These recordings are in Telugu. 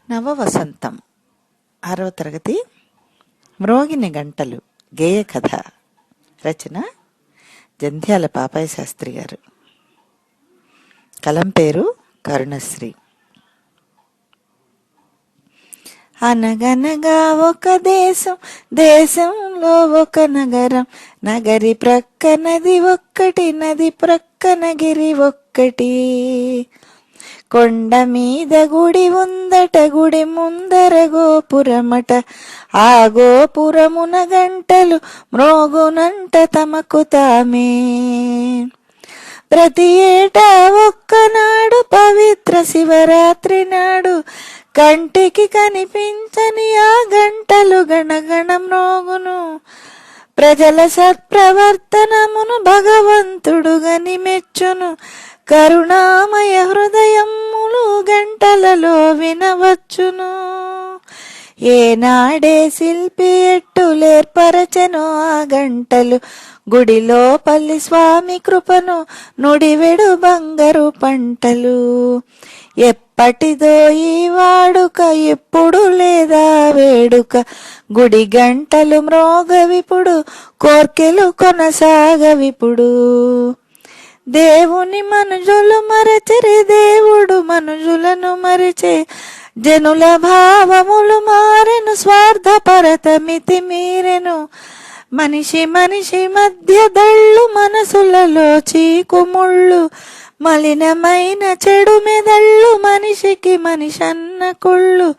నవవసంతం 6వ తరగతి మ్రోగిన గంటలు గేయ కథ. రచన జంధ్యాల పాపయ్య శాస్త్రి గారు. కలం పేరు కరుణశ్రీ. అనగనగా ఒక దేశం, దేశంలో ఒక నగరం, నగరి ప్రక్క నది ఒక్కటి, నది ప్రక్కన గిరి ఒక్కటి. కొండ మీద గుడి ఉందట, గుడి ముందర గోపురమట, ఆ గోపురమున గంటలు మ్రోగునంట తమకు తామే. ప్రతి ఏటా ఒక్కనాడు పవిత్ర శివరాత్రి నాడు కంటికి కనిపించని ఆ గంటలు గణగణ మ్రోగును. ప్రజల సత్ప్రవర్తనమును భగవంతుడు గని మెచ్చును, కరుణామయ హృదయములు గంటలలో వినవచ్చును. ఏనాడే శిల్పి ఎట్టులేర్పరచెను ఆ గంటలు, గుడిలోపల్లి స్వామి కృపను నుడివెడు బంగారు పంటలు. ఎప్పటిదో ఈ వాడుక, ఎప్పుడు లేదా వేడుక, గుడి గంటలు మ్రోగవిపుడు, కోర్కెలు కొనసాగవిపుడు. దేవుని మనుజులు మరచిరి, దేవుడు మనుజులను మరిచే, జనుల భావములు మారెను, స్వార్థపరత మితి మీరెను. మనిషి మనిషి మధ్య దళ్ళు, మనసులలో చీకుముళ్ళు, మలినమైన చెడు మెదళ్ళు, మనిషికి మనిషన్న కుళ్ళు.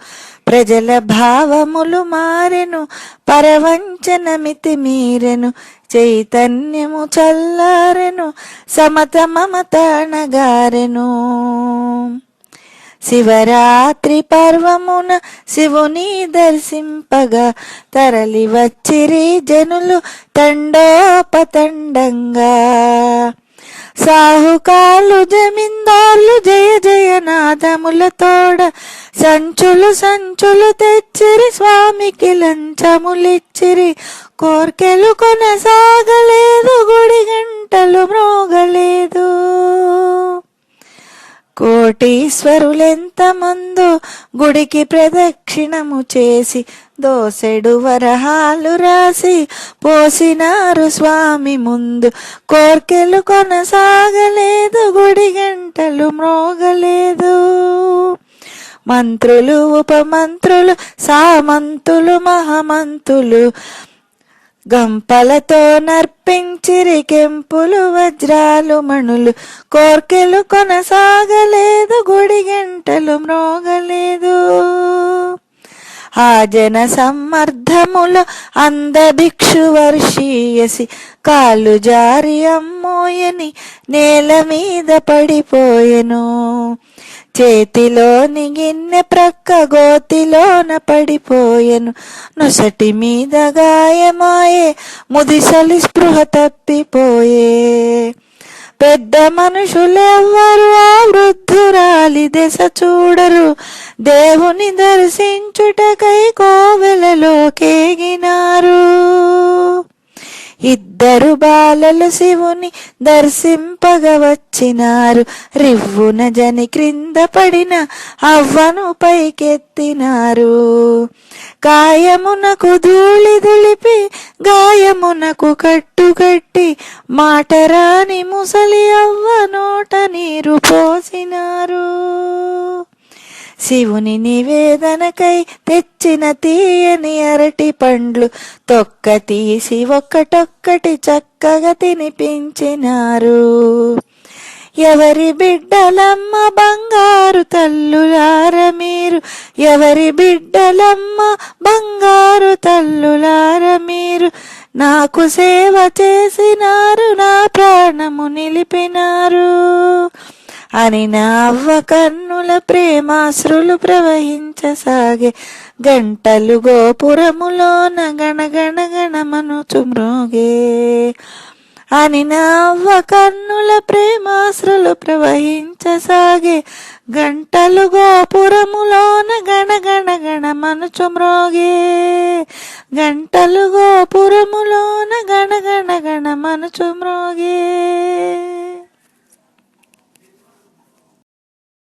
ప్రజల భావములు మారెను, పరవంచన మితి మీరెను, చైతన్యము చల్లారెను, సమత మమత అణగారెను. శివరాత్రి పర్వమున శివుని దర్శింపగా తరలి వచ్చిరి జనులు తండోపతండంగా. సాహుకాలు జమీందార్లు జయ జయనాదముల తోడ సంచులు సంచులు తెచ్చిరి, స్వామికి లంచములిచ్చిరి. కోర్కెలు కొనసాగలేదు, గుడి గంటలు మ్రోగలేదు. కోటీశ్వరులెంత మందో గుడికి ప్రదక్షిణము చేసి, దోసెడు వరహాలు రాసి పోసినారు స్వామి ముందు. కోర్కెలు కొనసాగలేదు, గుడి గంటలు మ్రోగలేదు. మంత్రులు ఉపమంత్రులు సామంతులు మహామంతులు గంపలతో నర్పించిరి, కెంపులు వజ్రాలు మణులు. కోర్కెలు కొనసాగలేదు, గుడి గంటలు మ్రోగలేదు. ఆ జన సమ్మర్ధములో అందభిక్షు వర్షీయసి, కాలు జారి అమ్మోయని నేల మీద పడిపోయెను. చేతిలోని గిన్నె ప్రక్క గోతిలోన పడిపోయెను, నొసటి మీద గాయమాయే, ముదిసలి స్పృహ తప్పిపోయే. పెద్ద మనుషులెవ్వరు ఆ వృద్ధురాలి దశ చూడరు, దేవుని దర్శించుటకై కోవెలలో కేగినారు. ఇద్దరు బాలలు శివుని దర్శింపగ వచ్చినారు, రివ్వున జని క్రింద పడిన అవ్వను పైకెత్తినారు. కాయమునకు ధూళి దులిపి, గాయమునకు కట్టుకట్టి, మాటరాని ముసలి అవ్వ నోట నీరు పోసినారు. శివుని నివేదనకై తెచ్చిన తీయని అరటి పండ్లు తొక్క తీసి ఒక్కటొక్కటి చక్కగా తినిపించినారు. ఎవరి బిడ్డలమ్మ బంగారు తల్లులార మీరు, ఎవరి బిడ్డలమ్మ బంగారు తల్లులార మీరు, నాకు సేవ చేసినారు, నా ప్రాణము నిలిపినారు అని నా అవ్వ కన్నుల ప్రేమాశ్రులు ప్రవహించసాగే. గంటలు గోపురములోన గణగణ గణమనుచు మ్రోగే అని నా అవ్వ కన్నుల ప్రేమాశ్రులు ప్రవహించసాగే. గంటలు గోపురములోన గణగణ గణమనుచు మ్రోగే, గంటలు గోపురములోన గణగణ గణమనుచు మ్రోగే.